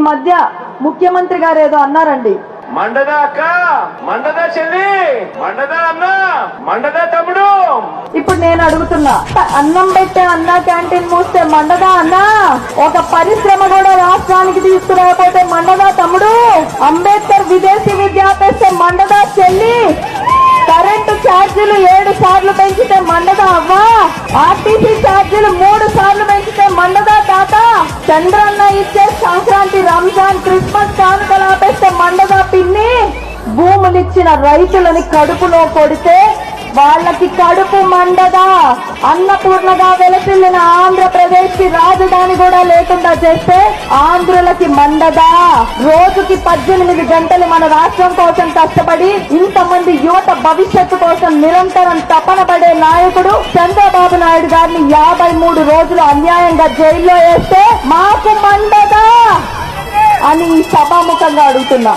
మధ్య ముఖ్యమంత్రి గారు ఏదో అన్నారండి, మండదా అక్క, మండదా చెల్లి, మండదా అన్న, మండదా తమ్ముడు. ఇప్పుడు నేను అడుగుతున్నా, అన్నం పెట్టే అన్నా క్యాంటీన్ మూస్తే మండదా అన్నా? ఒక పరిశ్రమ కూడా రాష్ట్రానికి తీసుకురాకపోతే మండదా తమ్ముడు? అంబేద్కర్ విదేశీ విద్య ఆపేస్తే మండదా చెల్లి? కరెంటు ఛార్జీలు 7 సార్లు పెంచితే మండదా అవ్వా? ఆర్టీసీ ఛార్జీలు 3 సార్లు పెంచితే మండదా తాత? చంద్రన్న ఇచ్చే సంక్రాంతి, రంజాన్, క్రిస్మస్ కానుకలు ఆపేస్తే మండదా పిన్ని? భూములిచ్చిన రైతులని కడుపులో కొడితే వాళ్ళకి కడుపు మండదా? అన్నపూర్ణగా వెలసిల్లిన ఆంధ్రప్రదేశ్ కి రాజధాని కూడా లేకుండా చేస్తే ఆంధ్రులకి మండదా? రోజుకి 18 గంటలు మన రాష్ట్రం కోసం కష్టపడి ఇంతమంది యువత భవిష్యత్తు కోసం నిరంతరం తపన పడే నాయకుడు చంద్రబాబు నాయుడు గారిని 53 రోజులు అన్యాయంగా జైల్లో వేస్తే మాకు మండదా అని సభాముఖంగా అడుగుతున్నా.